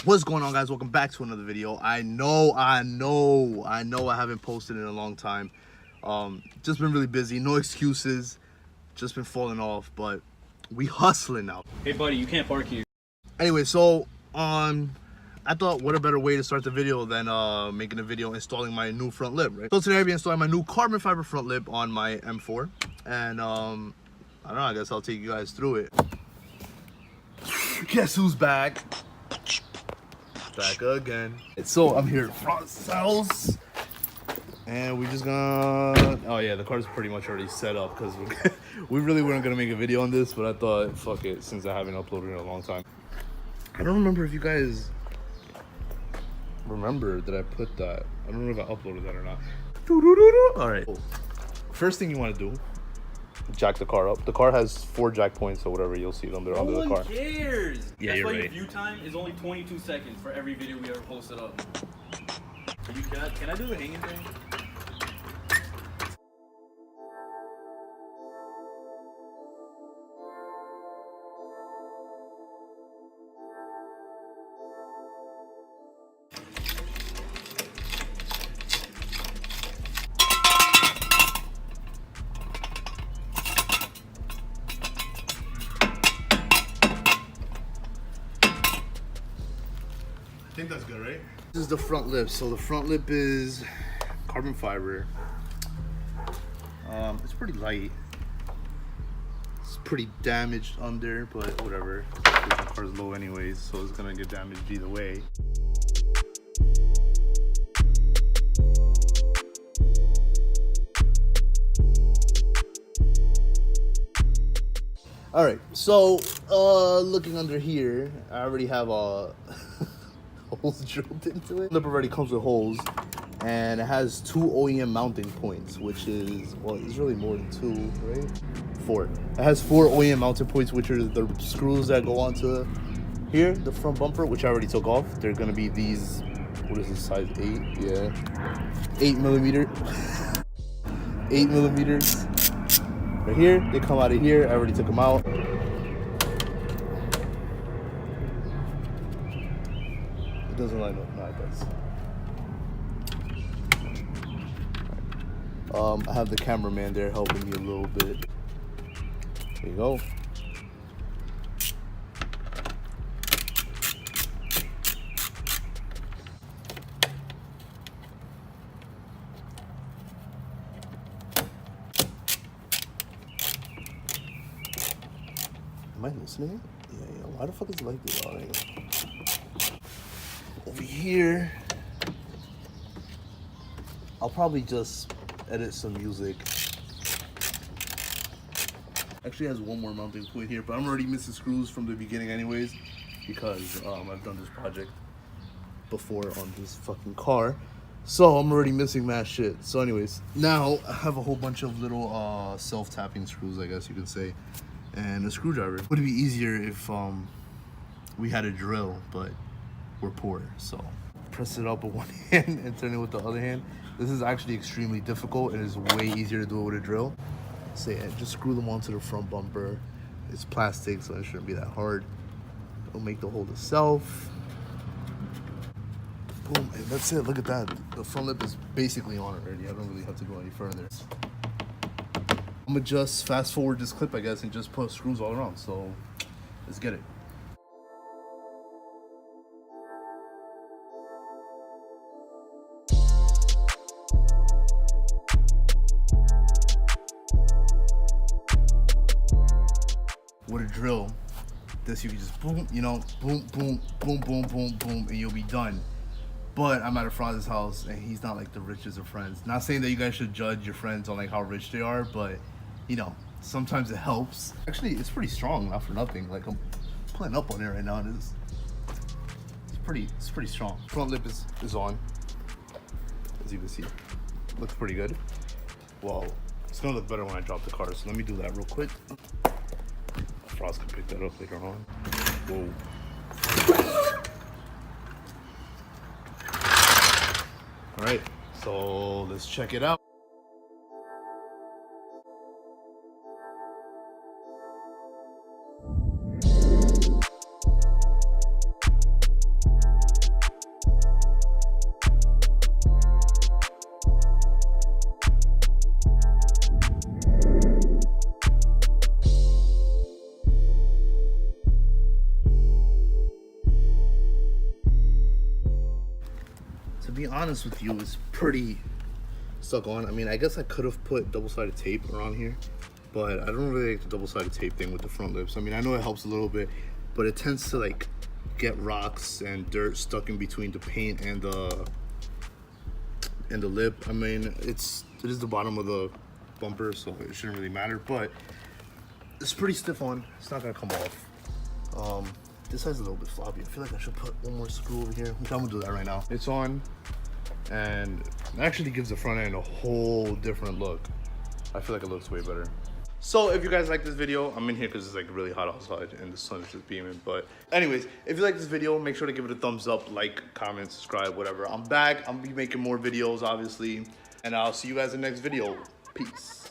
What's going on, guys? Welcome back to another video. I know I haven't posted in a long time. Just been really busy, no excuses, just been falling off, but we hustling now. Hey buddy, you can't park here. Anyway, so I thought what a better way to start the video than making a video installing my new front lip, right? So today I'll be installing my new carbon fiber front lip on my M4, and I don't know, I guess I'll take you guys through it. Guess who's back? Back again. So I'm here at front cells, and we're just gonna, oh yeah, the car's pretty much already set up because we really weren't gonna make a video on this, but I thought, fuck it, since I haven't uploaded in a long time. I don't remember if you guys remember that I put that. I don't know if I uploaded that or not. All right, first thing you want to do, jack the car up. The car has 4 jack points or whatever, you'll see them, they're under the car. No one cares. Yeah, that's you're why right. your view time is only 22 seconds for every video we ever posted up. Can I do the hanging thing? I think that's good, right? This is the front lip. So the front lip is carbon fiber. It's pretty light. It's pretty damaged under, but whatever. My car's low anyways, so it's gonna get damaged either way. All right, so looking under here, I already have a holes drilled into it. The lip already comes with holes, and it has 2 OEM mounting points, which is, well, it's really more than 2, right? 4. It has 4 OEM mounting points, which are the screws that go onto here, the front bumper, which I already took off. They're gonna be these, what is this, size 8? Yeah, 8 millimeter. 8 millimeters. Right here, they come out of here. I already took them out. It doesn't line up. No, it does. I have the cameraman there helping me a little bit. There you go. Am I listening? Yeah. Why the fuck is it like this? All right. Over here, I'll probably just edit some music. Actually has 1 more mounting point here, but I'm already missing screws from the beginning anyways, because I've done this project before on this fucking car. So I'm already missing mad shit. So anyways, now I have a whole bunch of little self-tapping screws, I guess you could say, and a screwdriver. Would it be easier if we had a drill, but we're poor, so press it up with one hand and turn it with the other hand. This is actually extremely difficult, and it's way easier to do it with a drill. So yeah, just screw them onto the front bumper. It's plastic, so it shouldn't be that hard. It'll make the hole itself. Boom, and that's it. Look at that. The front lip is basically on it already. I don't really have to go any further. I'm gonna just fast forward this clip, I guess, and just put screws all around. So let's get it. With a drill, this you can just boom, you know, boom, boom, boom, boom, boom, boom, and you'll be done. But I'm at a friend's house, and he's not like the richest of friends. Not saying that you guys should judge your friends on like how rich they are, but you know, sometimes it helps. Actually, it's pretty strong, not for nothing. Like, I'm putting up on it right now, and it's pretty strong. Front lip is on, as you can see. Looks pretty good. Well, it's gonna look better when I drop the car, so let me do that real quick. Frost can pick that up later on. Whoa. All right, so let's check it out. be honest with you, it's pretty stuck on. I mean, I guess I could have put double-sided tape around here, but I don't really like the double-sided tape thing with the front lips. I mean, I know it helps a little bit, but it tends to like get rocks and dirt stuck in between the paint and the lip. I mean, it is the bottom of the bumper, so it shouldn't really matter, but it's pretty stiff on. It's not gonna come off. This side's a little bit floppy. I feel like I should put one more screw over here, which I'm gonna do that right now. It's on, and it actually gives the front end a whole different look. I feel like it looks way better. So if you guys like this video, I'm in here because it's like really hot outside and the sun is just beaming. But anyways, if you like this video, make sure to give it a thumbs up, like, comment, subscribe, whatever. I'm back. I'm gonna be making more videos, obviously. And I'll see you guys in the next video. Peace.